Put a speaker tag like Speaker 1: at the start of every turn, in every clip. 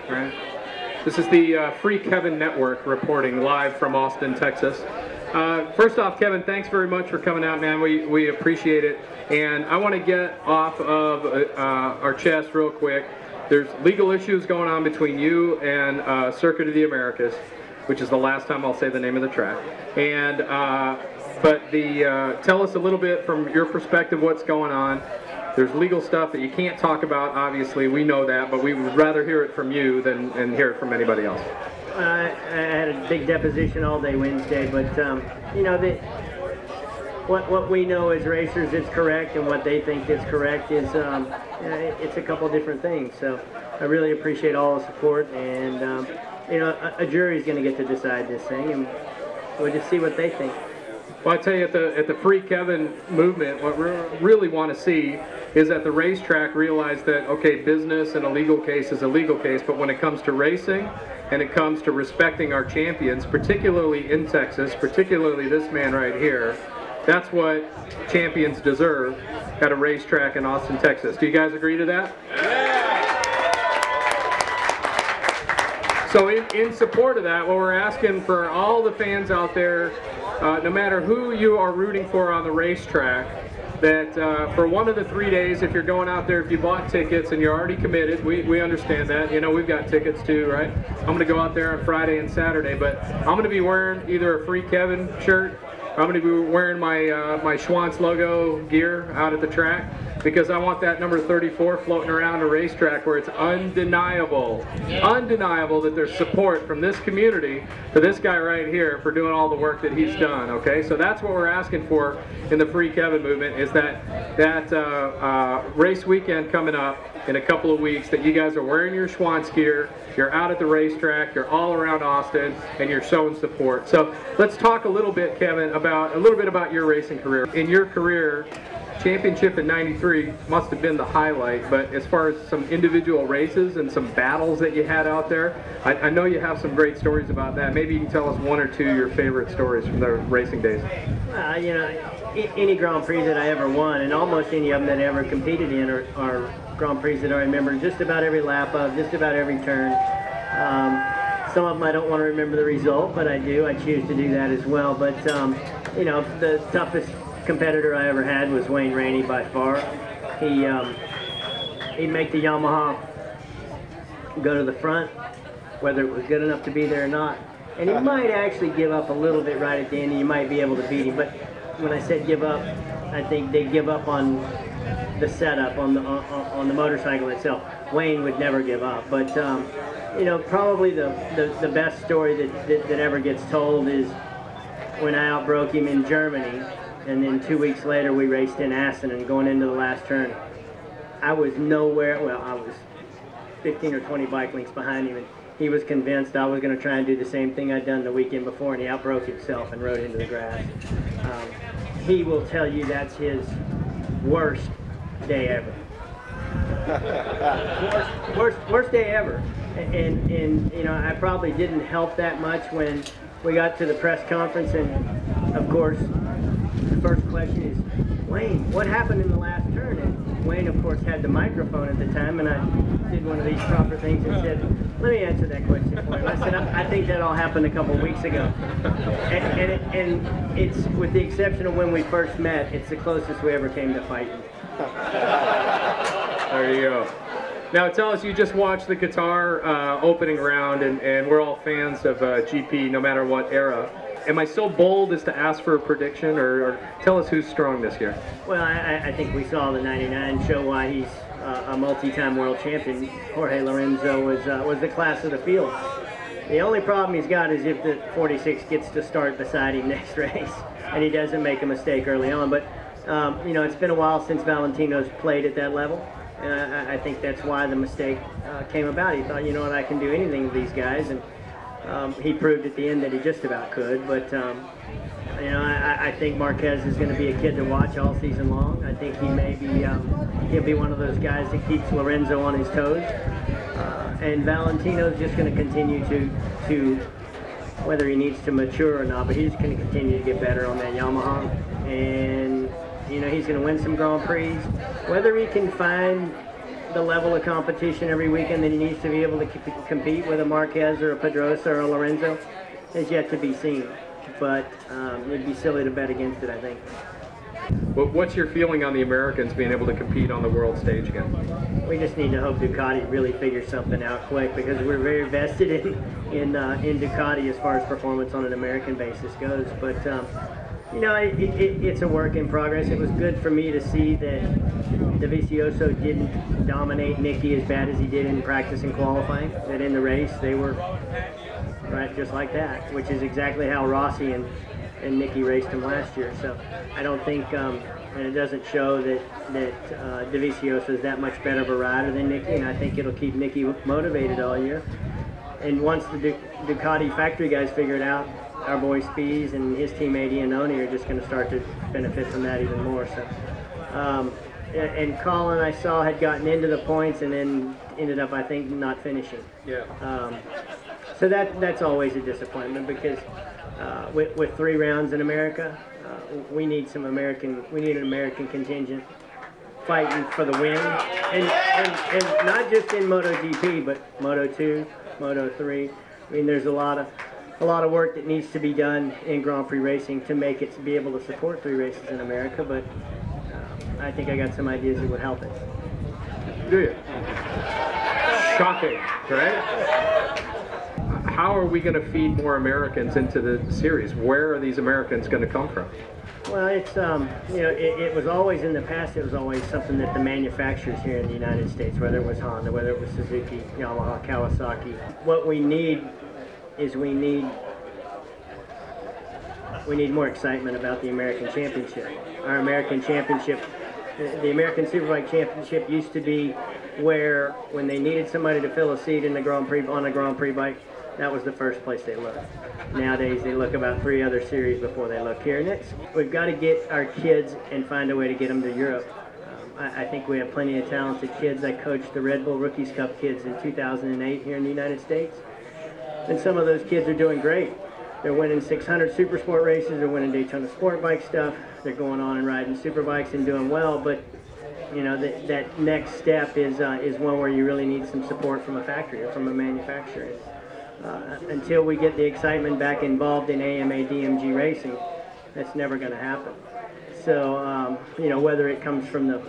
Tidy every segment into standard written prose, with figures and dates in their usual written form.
Speaker 1: Right. This is the Free Kevin Network reporting live from Austin, Texas. First off, Kevin, thanks very much for coming out, man. We appreciate it. And I want to get off of our chest real quick. There's legal issues going on between you and Circuit of the Americas, which is the last time I'll say the name of the track. And tell us a little bit from your perspective what's going on. There's legal stuff that you can't talk about, obviously, we know that, but we would rather hear it from you than hear it from anybody else.
Speaker 2: I had a big deposition all day Wednesday, but you know, what we know as racers is correct, and what they think is correct is it's a couple different things. So I really appreciate all the support, and you know, a jury's going to get to decide this thing, and we'll just see what they think.
Speaker 1: Well, I tell you, at the Free Kevin movement, what we really want to see is that the racetrack realize that, okay, business and a legal case is a legal case, but when it comes to racing and it comes to respecting our champions, particularly in Texas, particularly this man right here, that's what champions deserve at a racetrack in Austin, Texas. Do you guys agree to that? Yeah. So in support of that, what we're asking for all the fans out there, no matter who you are rooting for on the racetrack, that for one of the 3 days, if you're going out there, if you bought tickets and you're already committed, we understand that. You know, we've got tickets too, right? I'm going to go out there on Friday and Saturday, but I'm going to be wearing either a Free Kevin shirt, or I'm going to be wearing my Schwantz logo gear out at the track, because I want that number 34 floating around a racetrack where it's undeniable that there's support from this community for this guy right here for doing all the work that he's done, okay? So that's what we're asking for in the Free Kevin movement, is that race weekend coming up in a couple of weeks, that you guys are wearing your Schwantz gear, you're out at the racetrack, you're all around Austin, and you're showing support. So let's talk a little bit, Kevin, about your racing career. In your career, championship in '93 must have been the highlight, but as far as some individual races and some battles that you had out there, I know you have some great stories about that. Maybe you can tell us one or two of your favorite stories from the racing days.
Speaker 2: You know, any Grand Prix that I ever won, and almost any of them that I ever competed in, are Grand Prix that I remember just about every lap of, just about every turn. Some of them I don't want to remember the result, but I do. I choose to do that as well. But you know, the toughest competitor I ever had was Wayne Rainey by far. He'd make the Yamaha go to the front, whether it was good enough to be there or not. And he might actually give up a little bit right at the end, and you might be able to beat him. But when I said give up, I think they give up on the setup, on the motorcycle itself. Wayne would never give up. But you know, probably the best story that ever gets told is when I outbroke him in Germany. And then 2 weeks later, we raced in Assen, and going into the last turn, I was nowhere, well, I was 15 or 20 bike lengths behind him, and he was convinced I was going to try and do the same thing I'd done the weekend before, and he outbroke himself and rode into the grass. He will tell you that's his worst day ever. worst day ever. And you know, I probably didn't help that much when we got to the press conference, and of course, the first question is, Wayne, what happened in the last turn? And Wayne, of course, had the microphone at the time, and I did one of these proper things and said, let me answer that question for you. I said, I think that all happened a couple of weeks ago. And it's, with the exception of when we first met, it's the closest we ever came to fighting.
Speaker 1: There you go. Now tell us, you just watched the Qatar opening round, and we're all fans of GP no matter what era. Am I so bold as to ask for a prediction, or tell us who's strong this year?
Speaker 2: Well, I think we saw the '99 show why he's a multi-time world champion. Jorge Lorenzo was the class of the field. The only problem he's got is if the 46 gets to start beside him next race, and he doesn't make a mistake early on. But you know, it's been a while since Valentino's played at that level. I think that's why the mistake came about. He thought, you know what, I can do anything with these guys, and he proved at the end that he just about could. But you know, I think Marquez is going to be a kid to watch all season long. I think he may be he'll be one of those guys that keeps Lorenzo on his toes. And Valentino's just going to continue to whether he needs to mature or not, but he's going to continue to get better on that Yamaha. And you know, he's going to win some Grand Prix. Whether he can find the level of competition every weekend that he needs to be able to compete with a Marquez or a Pedrosa or a Lorenzo is yet to be seen. But it'd be silly to bet against it, I think.
Speaker 1: What's your feeling on the Americans being able to compete on the world stage again?
Speaker 2: We just need to hope Ducati really figures something out quick, because we're very vested in Ducati as far as performance on an American basis goes. But you know, it's a work in progress. It was good for me to see that Dovizioso didn't dominate Nicky as bad as he did in practice and qualifying. That in the race they were right just like that, which is exactly how Rossi and Nicky raced him last year. So I don't think, and it doesn't show that Dovizioso is that much better of a rider than Nicky, and I think it'll keep Nicky motivated all year. And once the Ducati factory guys figure it out, our boy Spies and his teammate Iannone are just going to start to benefit from that even more. So, and Colin, I saw, had gotten into the points and then ended up, I think, not finishing.
Speaker 1: Yeah.
Speaker 2: So that's always a disappointment, because with 3 rounds in America, we need an American contingent fighting for the win, and not just in MotoGP, but Moto2, Moto3. I mean, there's a lot of work that needs to be done in Grand Prix racing to make it to be able to support 3 races in America. But I think I got some ideas that would help it.
Speaker 1: Do you? Shocking, right? How are we going to feed more Americans into the series? Where are these Americans going to come from?
Speaker 2: Well, it's you know, it was always in the past. It was always something that the manufacturers here in the United States, whether it was Honda, whether it was Suzuki, Yamaha, Kawasaki. What we need is we need more excitement about the American Championship. Our American Championship, the American Superbike Championship, used to be where when they needed somebody to fill a seat in the Grand Prix on a Grand Prix bike, that was the first place they looked. Nowadays, they look about 3 other series before they look here. And we've got to get our kids and find a way to get them to Europe. I think we have plenty of talented kids. I coached the Red Bull Rookies Cup kids in 2008 here in the United States. And some of those kids are doing great. They're winning 600 Super Sport races. They're winning Daytona Sport Bike stuff. They're going on and riding super bikes and doing well. But you know, that next step is one where you really need some support from a factory or from a manufacturer. Until we get the excitement back involved in AMA DMG racing, that's never going to happen. So, you know, whether it comes from the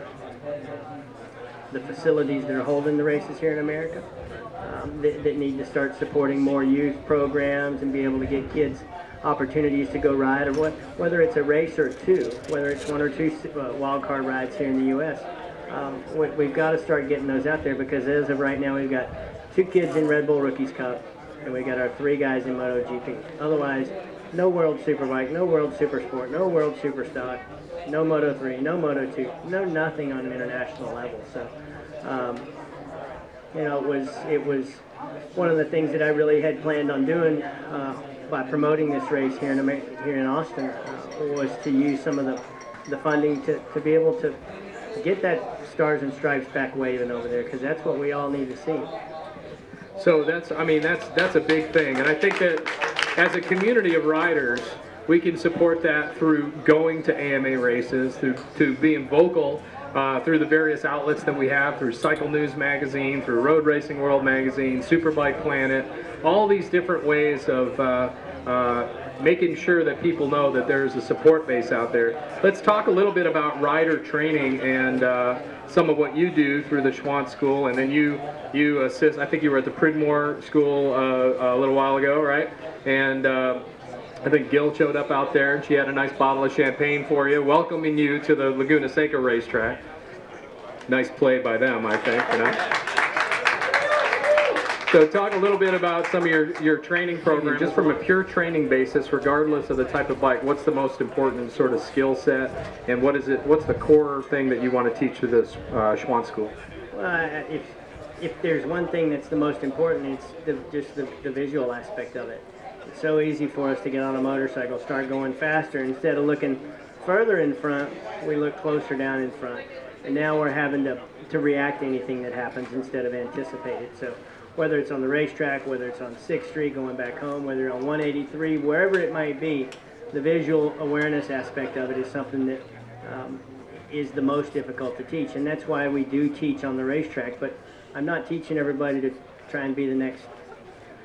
Speaker 2: facilities that are holding the races here in America, that need to start supporting more youth programs and be able to get kids opportunities to go ride, or whether it's a race or 2, whether it's 1 or 2 wild card rides here in the U.S. We've got to start getting those out there, because as of right now, we've got 2 kids in Red Bull Rookies Cup, and we got our 3 guys in MotoGP. Otherwise, no World Superbike, no World Supersport, no World Superstock, no Moto3, no Moto2, no nothing on an international level. So, you know, it was one of the things that I really had planned on doing by promoting this race here in Austin, was to use some of the funding to be able to get that Stars and Stripes back waving over there, because that's what we all need to see.
Speaker 1: So that's a big thing, and I think that as a community of riders, we can support that through going to AMA races, through being vocal, through the various outlets that we have, through Cycle News Magazine, through Road Racing World Magazine, Superbike Planet, all these different ways of making sure that people know that there's a support base out there. Let's talk a little bit about rider training and some of what you do through the Schwantz School, and then you assist. I think you were at the Pridmore School a little while ago, right? And I think Gil showed up out there, and she had a nice bottle of champagne for you, welcoming you to the Laguna Seca racetrack. Nice play by them, I think. You know? So talk a little bit about some of your training program, just from a pure training basis, regardless of the type of bike. What's the most important sort of skill set, and what's the core thing that you want to teach to this Schwantz School?
Speaker 2: Well, if there's one thing that's the most important, it's just the visual aspect of it. It's so easy for us to get on a motorcycle, start going faster. Instead of looking further in front, we look closer down in front. And now we're having to react to anything that happens instead of anticipate it. So whether it's on the racetrack, whether it's on 6th Street going back home, whether you're on 183, wherever it might be, the visual awareness aspect of it is something that is the most difficult to teach, and that's why we do teach on the racetrack. But I'm not teaching everybody to try and be the next,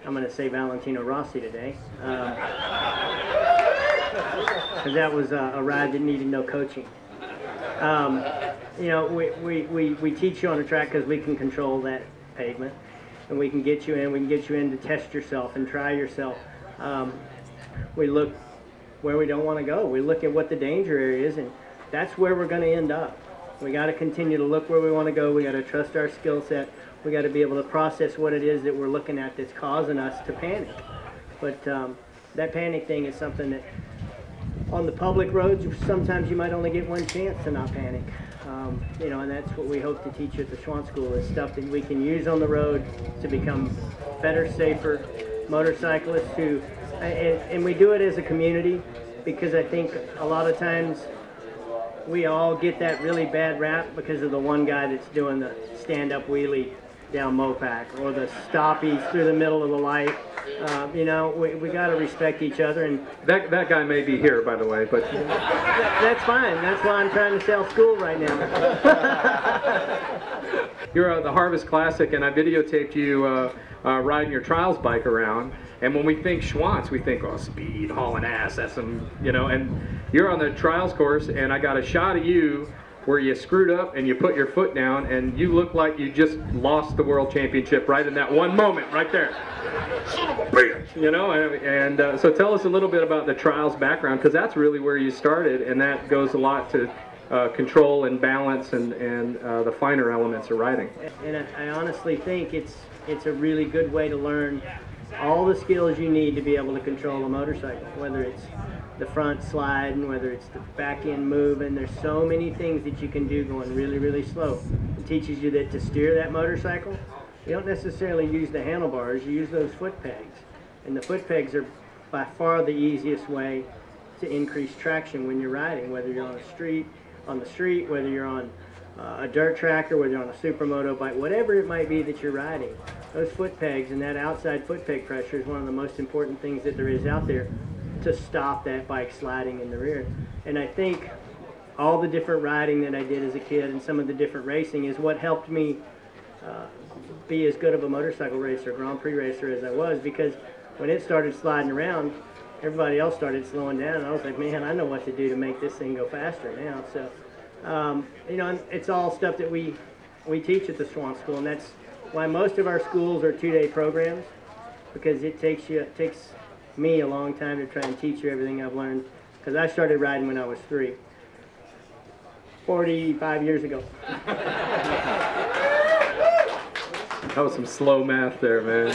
Speaker 2: I'm going to say Valentino Rossi today, because that was a ride that needed no coaching. You know, we teach you on the track because we can control that pavement, and we can get you in to test yourself and try yourself. We look where we don't want to go. We look at what the danger area is, and that's where we're going to end up. We got to continue to look where we want to go. We got to trust our skill set. We got to be able to process what it is that we're looking at that's causing us to panic. But that panic thing is something that on the public roads, sometimes you might only get one chance to not panic. You know, and that's what we hope to teach you at the Schwantz School, is stuff that we can use on the road to become better, safer motorcyclists who, and we do it as a community, because I think a lot of times we all get that really bad rap because of the one guy that's doing the stand-up wheelie down Mopac, or the stoppies through the middle of the light. You know, we got to respect each other, and
Speaker 1: that guy may be here, by the way, but
Speaker 2: that's fine. That's why I'm trying to sell school right now.
Speaker 1: You're at the Harvest Classic, and I videotaped you riding your trials bike around. And when we think Schwantz, we think, oh, speed, hauling ass, that's some, you know. And you're on the trials course, and I got a shot of you where you screwed up and you put your foot down, and you look like you just lost the world championship right in that one moment, right there. Son of a bitch! You know, and so tell us a little bit about the trials background, because that's really where you started, and that goes a lot to control and balance and the finer elements of riding.
Speaker 2: And I honestly think it's a really good way to learn all the skills you need to be able to control a motorcycle, whether it's the front sliding, whether it's the back end moving. There's so many things that you can do going really, really slow. It teaches you that to steer that motorcycle, you don't necessarily use the handlebars, you use those foot pegs. And the foot pegs are by far the easiest way to increase traction when you're riding, whether you're on the street, whether you're on a dirt track, or whether you're on a supermoto bike, whatever it might be that you're riding. Those foot pegs and that outside foot peg pressure is one of the most important things that there is out there to stop that bike sliding in the rear. And I think all the different riding that I did as a kid and some of the different racing is what helped me be as good of a motorcycle racer, Grand Prix racer as I was, because when it started sliding around, everybody else started slowing down, and I was like, man, I know what to do to make this thing go faster now. So, you know, it's all stuff that we teach at the Schwantz School, and that's why most of our schools are 2-day programs, because it takes me a long time to try and teach you everything I've learned, because I started riding when I was 3, 45 years ago.
Speaker 1: That was some slow math there, man.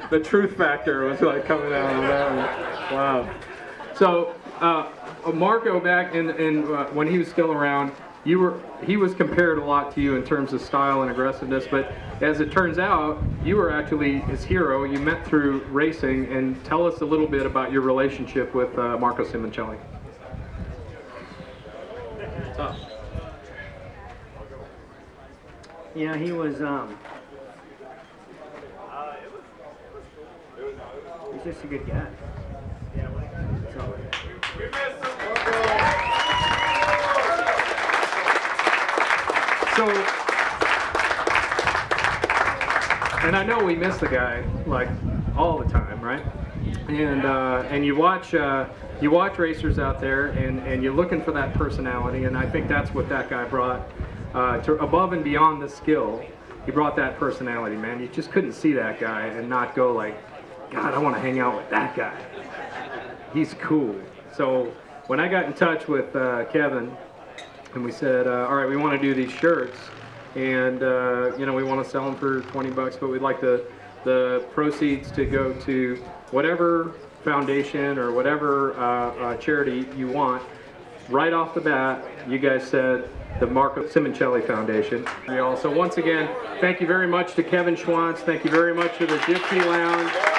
Speaker 1: The truth factor was like coming out on that one. Wow. So Marco, back in when he was still around, he was compared a lot to you in terms of style and aggressiveness, but as it turns out, you were actually his hero. You met through racing, and tell us a little bit about your relationship with Marco Simoncelli.
Speaker 2: Tough. You know, he was he's just a good guy.
Speaker 1: So, and I know we miss the guy like all the time, right? And you watch racers out there, and you're looking for that personality, and I think that's what that guy brought to above and beyond the skill. He brought that personality, man. You just couldn't see that guy and not go like, God, I want to hang out with that guy. He's cool. So when I got in touch with Kevin, and we said, all right, we want to do these shirts, and you know, we want to sell them for 20 bucks, but we'd like the proceeds to go to whatever foundation or whatever charity you want. Right off the bat, you guys said the Marco Simoncelli Foundation. So once again, thank you very much to Kevin Schwantz. Thank you very much to the Gypsy Lounge.